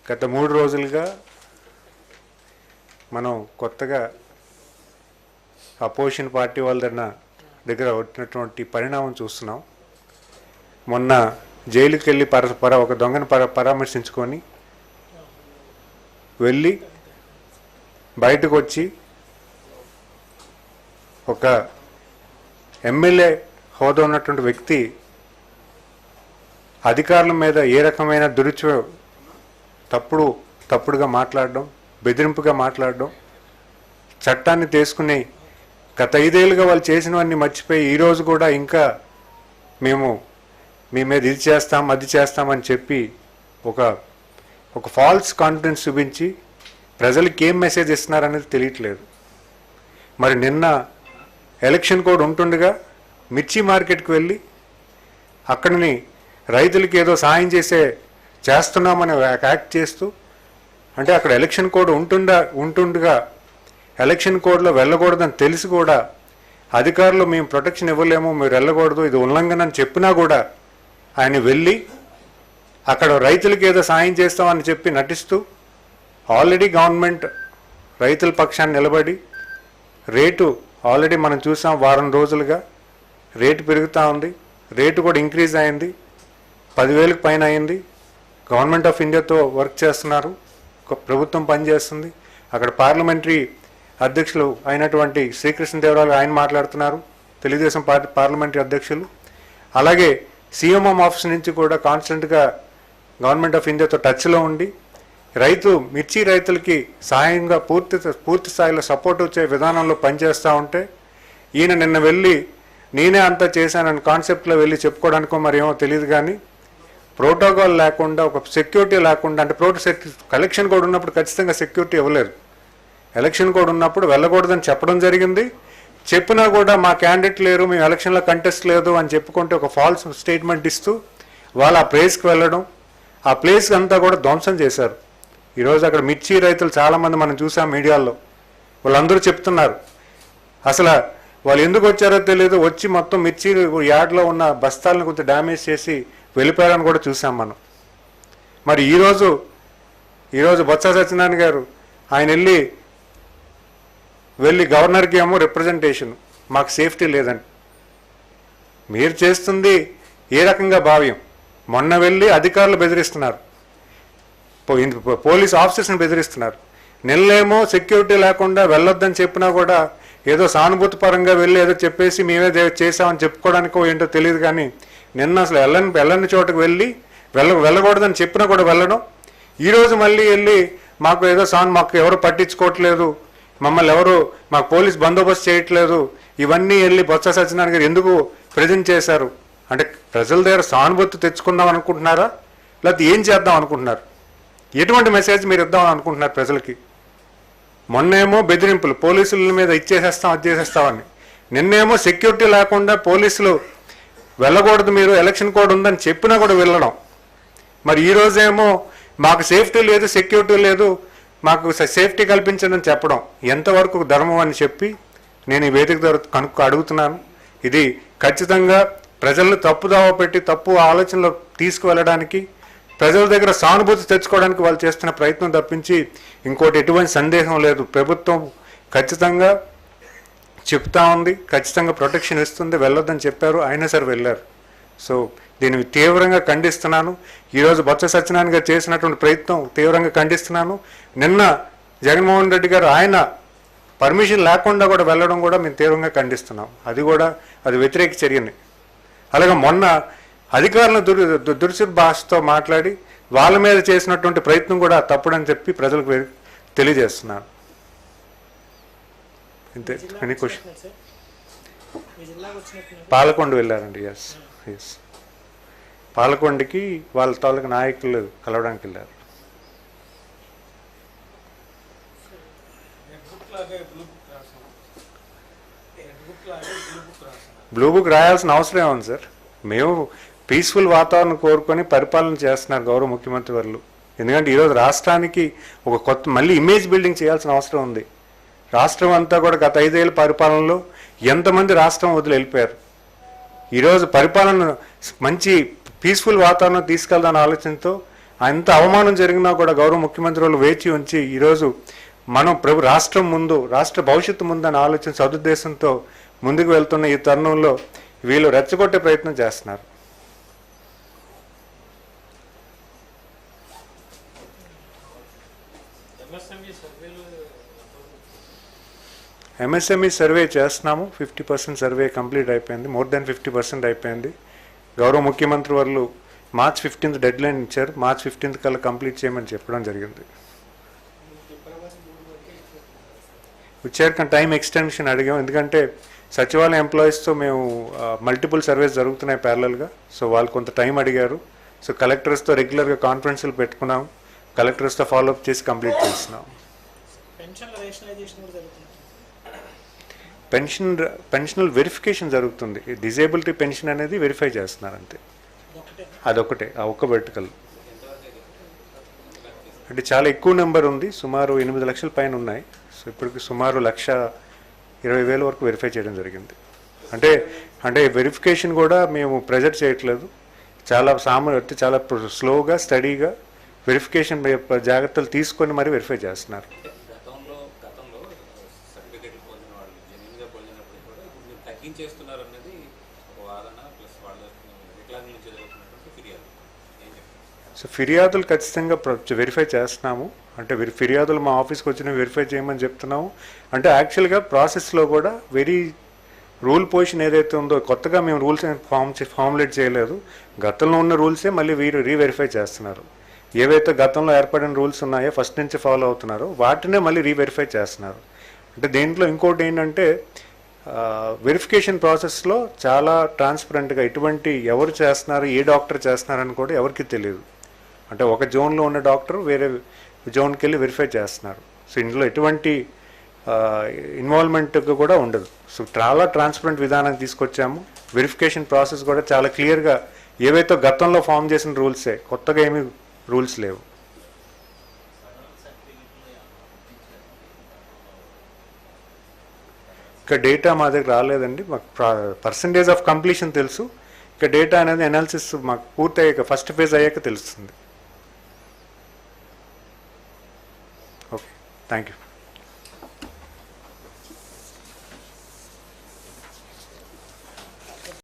గత 3 రోజులుగా మనం కొత్తగా అపోజిషన్ పార్టీ వాళ్ళ దగ్గర వచ్చినటువంటి పరిణామం చూస్తున్నాం. మొన్న జైలుకి వెళ్ళి ఒక దొంగను పరామర్శించుకొని వెళ్ళి బయటకు వచ్చి ఒక ఎమ్మెల్యే హోదా ఉన్నటువంటి వ్యక్తి అధికారుల మీద ఏ రకమైన తప్పుడుగా మాట్లాడడం, బెదిరింపుగా మాట్లాడడం, చట్టాన్ని తీసుకుని గత 5 ఏళ్ళుగా వాళ్ళు చేసినవన్నీ మర్చిపోయి ఈరోజు కూడా ఇంకా మేము మీ మీద ఇది చేస్తాం అది చేస్తామని చెప్పి ఒక ఫాల్స్ కాన్ఫిడెన్స్ చూపించి ప్రజలకి ఏం మెసేజ్ ఇస్తున్నారనేది తెలియట్లేదు. మరి నిన్న ఎలక్షన్ కోడ్ ఉంటుండగా మిర్చి మార్కెట్కి వెళ్ళి అక్కడిని రైతులకి ఏదో సాయం చేస్తున్నామని యాక్ట్ చేస్తూ, అంటే అక్కడ ఎలక్షన్ కోడ్ ఉంటుండగా ఎలక్షన్ కోడ్లో వెళ్ళకూడదని తెలిసి కూడా అధికారులు మేము ప్రొటెక్షన్ ఇవ్వలేము, మీరు వెళ్ళకూడదు, ఇది ఉల్లంఘన అని చెప్పినా కూడా ఆయన వెళ్ళి అక్కడ రైతులకి ఏదో సాయం చేస్తామని చెప్పి నటిస్తూ ఆల్రెడీ గవర్నమెంట్ రైతుల పక్షాన్ని నిలబడి రేటు ఆల్రెడీ మనం చూసాం, వారం రోజులుగా రేటు పెరుగుతూ ఉంది, రేటు కూడా ఇంక్రీజ్ అయింది, 10,000కి పైన అయింది. గవర్నమెంట్ ఆఫ్ ఇండియాతో వర్క్ చేస్తున్నారు, ప్రభుత్వం పనిచేస్తుంది. అక్కడ పార్లమెంటరీ అధ్యక్షులు అయినటువంటి శ్రీకృష్ణదేవరాయలు ఆయన మాట్లాడుతున్నారు, తెలుగుదేశం పార్టీ పార్లమెంటరీ అధ్యక్షులు. అలాగే సిఎంఎం ఆఫీస్ నుంచి కూడా కాన్స్టెంట్గా గవర్నమెంట్ ఆఫ్ ఇండియాతో టచ్లో ఉండి మిర్చి రైతులకి సహాయంగా పూర్తి స్థాయిలో సపోర్ట్ వచ్చే విధానంలో పనిచేస్తూ ఉంటే ఈయన నిన్న వెళ్ళి నేనే అంతా చేశానని కాన్సెప్ట్లో వెళ్ళి చెప్పుకోవడానికో మరి ఏమో తెలియదు, కానీ ప్రోటోకాల్ లేకుండా, ఒక సెక్యూరిటీ లేకుండా, అంటే ఎలక్షన్ కోడ్ ఉన్నప్పుడు ఖచ్చితంగా సెక్యూరిటీ ఇవ్వలేరు. ఎలక్షన్ కోడ్ ఉన్నప్పుడు వెళ్ళకూడదని చెప్పడం జరిగింది. చెప్పినా కూడా మా క్యాండిడేట్ లేరు, మేము ఎలక్షన్లో కంటెస్ట్ లేదు అని చెప్పుకుంటే ఒక ఫాల్స్ స్టేట్మెంట్ ఇస్తూ వాళ్ళు ఆ ప్లేస్కి వెళ్ళడం, ఆ ప్లేస్ అంతా కూడా ధ్వంసం చేశారు. ఈరోజు అక్కడ మిర్చి రైతులు చాలామంది మనం చూసాం మీడియాలో, వాళ్ళందరూ చెప్తున్నారు అసలు వాళ్ళు ఎందుకు వచ్చారో తెలియదు, వచ్చి మొత్తం మిర్చి యార్డ్లో ఉన్న బస్తాలను కొంచెం డ్యామేజ్ చేసి వెళ్ళిపోయారని కూడా చూసాం మనం. మరి ఈరోజు బొత్స సత్యనారాయణ గారు ఆయన వెళ్ళి గవర్నర్కి ఏమో రిప్రజెంటేషన్, మాకు సేఫ్టీ లేదని. మీరు చేస్తుంది ఏ రకంగా భావ్యం? మొన్న వెళ్ళి అధికారులు బెదిరిస్తున్నారు, పోలీస్ ఆఫీసర్స్ని బెదిరిస్తున్నారు. నిన్నేమో సెక్యూరిటీ లేకుండా వెళ్ళొద్దని చెప్పినా కూడా ఏదో సానుభూతి పరంగా వెళ్ళి ఏదో చెప్పేసి మేమే చేసామని చెప్పుకోవడానికో ఏంటో తెలియదు, కానీ నిన్న అసలు వెళ్ళని చోటుకు వెళ్ళకూడదని చెప్పినా కూడా వెళ్ళడం. ఈరోజు మళ్ళీ వెళ్ళి మాకు ఎవరు పట్టించుకోవట్లేదు, మమ్మల్ని మాకు పోలీస్ బందోబస్తు చేయట్లేదు, ఇవన్నీ వెళ్ళి బొత్స సత్యనారాయణ గారు ఎందుకు ప్రజెంట్ చేశారు? అంటే ప్రజల దగ్గర సానుభూతి తెచ్చుకుందాం అనుకుంటున్నారా, లేకపోతే ఏం చేద్దాం అనుకుంటున్నారు? ఎటువంటి మెసేజ్ మీరు ఇద్దామని అనుకుంటున్నారు ప్రజలకి? మొన్నేమో బెదిరింపులు, పోలీసుల మీద ఇచ్చేసేస్తాం అది చేసేస్తామని, నిన్నేమో సెక్యూరిటీ లేకుండా పోలీసులు వెళ్ళకూడదు, మీరు ఎలక్షన్ కోడ్ ఉందని చెప్పినా కూడా వెళ్ళడం. మరి ఈరోజేమో మాకు సేఫ్టీ లేదు, సెక్యూరిటీ లేదు, మాకు సేఫ్టీ కల్పించదని చెప్పడం ఎంతవరకు ధర్మం అని చెప్పి నేను ఈ వేదిక ద్వారా అడుగుతున్నాను. ఇది ఖచ్చితంగా ప్రజలను తప్పుదావ పెట్టి తప్పు ఆలోచనలో తీసుకువెళ్ళడానికి, ప్రజల దగ్గర సానుభూతి తెచ్చుకోవడానికి వాళ్ళు చేస్తున్న ప్రయత్నం తప్పించి ఇంకోటి ఎటువంటి సందేహం లేదు. ప్రభుత్వం ఖచ్చితంగా చెప్తా ఉంది, ఖచ్చితంగా ప్రొటెక్షన్ ఇస్తుంది, వెళ్ళొద్దని చెప్పారు, అయినా సరే వెళ్ళారు. సో దీన్ని తీవ్రంగా ఖండిస్తున్నాను. ఈరోజు బొత్స సత్యనారాయణ గారు చేసినటువంటి ప్రయత్నం తీవ్రంగా ఖండిస్తున్నాను. నిన్న జగన్మోహన్ రెడ్డి గారు ఆయన పర్మిషన్ లేకుండా కూడా వెళ్ళడం కూడా మేము తీవ్రంగా ఖండిస్తున్నాం. అది వ్యతిరేక చర్యని. అలాగే మొన్న అధికారులను దురుసు భాషతో మాట్లాడి వాళ్ళ మీద చేసినటువంటి ప్రయత్నం కూడా తప్పుడని చెప్పి ప్రజలకు తెలియజేస్తున్నాను. ఇంతే. Any question? పాలకొండ వెళ్ళారండి. ఎస్ పాలకొండకి వాళ్ళ తాలూకు నాయకులు కలవడానికి వెళ్ళారు. బ్లూ బుక్ రాయాల్సిన అవసరం ఏముంది సార్? మేము పీస్ఫుల్ వాతావరణం కోరుకొని పరిపాలన చేస్తున్నారు గౌరవ ముఖ్యమంత్రి వర్లు. ఎందుకంటే ఈరోజు రాష్ట్రానికి ఒక మళ్ళీ ఇమేజ్ బిల్డింగ్ చేయాల్సిన అవసరం ఉంది. రాష్ట్రం అంతా కూడా గత 5 ఏళ్ళ పరిపాలనలో ఎంతమంది రాష్ట్రం వదిలి వెళ్ళిపోయారు. ఈరోజు పరిపాలన మంచి పీస్ఫుల్ వాతావరణం తీసుకెళ్దాని ఆలోచనతో అంత అవమానం జరిగినా కూడా గౌరవ ముఖ్యమంత్రి వాళ్ళు వేచి ఉంచి ఈరోజు మనం రాష్ట్రం ముందు, రాష్ట్ర భవిష్యత్తు ముందు అని ఆలోచన సదుద్దేశంతో ముందుకు వెళ్తున్న ఈ తరుణంలో వీళ్ళు రెచ్చగొట్టే ప్రయత్నం చేస్తున్నారు. ఎంఎస్ఎంఈ సర్వే చేస్తున్నాము. 50% సర్వే కంప్లీట్ అయిపోయింది. మోర్ దాన్ 50% అయిపోయింది. గౌరవ ముఖ్యమంత్రి వాళ్ళు March 15th డెడ్ లైన్ ఇచ్చారు. March 15th కల్లా కంప్లీట్ చేయమని చెప్పడం జరిగింది. వచ్చారు కానీ టైం ఎక్స్టెన్షన్ అడిగాం. ఎందుకంటే సచివాలయ ఎంప్లాయీస్తో మేము మల్టిపుల్ సర్వేస్ జరుగుతున్నాయి ప్యారలల్గా. సో వాళ్ళు కొంత టైం అడిగారు. సో కలెక్టర్స్తో రెగ్యులర్గా కాన్ఫరెన్స్లు పెట్టుకున్నాం. కలెక్టర్స్తో ఫాలోఅప్ చేసి కంప్లీట్ చేస్తున్నాం. పెన్షనల్ వెరిఫికేషన్ జరుగుతుంది. డిజేబిలిటీ పెన్షన్ అనేది వెరిఫై చేస్తున్నారు అంతే. అదొకటే, ఆ ఒక్క వెర్టికల్. అంటే చాలా ఎక్కువ నెంబర్ ఉంది. సుమారు 8 లక్షల పైన ఉన్నాయి. సో ఇప్పటికి సుమారు 1,20,000 వరకు వెరిఫై చేయడం జరిగింది. అంటే వెరిఫికేషన్ కూడా మేము ప్రెజర్ చేయట్లేదు. చాలా చాలా స్లోగా స్టడీగా వెరిఫికేషన్ జాగ్రత్తలు తీసుకొని మరి వెరిఫై చేస్తున్నారు. సో ఫిర్యాదులు ఖచ్చితంగా వెరిఫై చేస్తున్నాము. అంటే ఫిర్యాదులు మా ఆఫీస్కి వచ్చిన వెరిఫై చేయమని చెప్తున్నాము. అంటే యాక్చువల్గా ప్రాసెస్లో కూడా రూల్ పొజిషన్ ఏదైతే ఉందో కొత్తగా మేము రూల్స్ ఫార్ములేట్ చేయలేదు. గతంలో ఉన్న రూల్సే మళ్ళీ వీరు రీవెరిఫై చేస్తున్నారు. ఏవైతే గతంలో ఏర్పడిన రూల్స్ ఉన్నాయో ఫస్ట్ నుంచి ఫాలో అవుతున్నారో వాటినే మళ్ళీ రీవెరిఫై చేస్తున్నారు. అంటే దీంట్లో ఇంకోటి ఏంటంటే వెరిఫికేషన్ ప్రాసెస్లో చాలా ట్రాన్స్పరెంట్గా ఎటువంటి ఎవరు చేస్తున్నారు, ఏ డాక్టర్ చేస్తున్నారని కూడా ఎవరికి తెలియదు. అంటే ఒక జోన్లో ఉన్న డాక్టర్ వేరే జోన్కి వెళ్ళి వెరిఫై చేస్తున్నారు. సో ఇందులో ఎటువంటి ఇన్వాల్వ్మెంట్ కూడా ఉండదు. సో చాలా ట్రాన్స్పరెంట్ విధానాన్ని తీసుకొచ్చాము. వెరిఫికేషన్ ప్రాసెస్ కూడా చాలా క్లియర్గా ఏవైతే గతంలో ఫామ్ చేసిన రూల్సే, కొత్తగా ఏమీ రూల్స్ లేవు. ఇక డేటా మా దగ్గర రాలేదండి. మాకు పర్సంటేజ్ ఆఫ్ కంప్లీషన్ తెలుసు. ఇక డేటా అనేది అనాలిసిస్ మాకు పూర్తి అయ్యాక ఫస్ట్ ఫేజ్ అయ్యాక తెలుస్తుంది. Okay, thank you.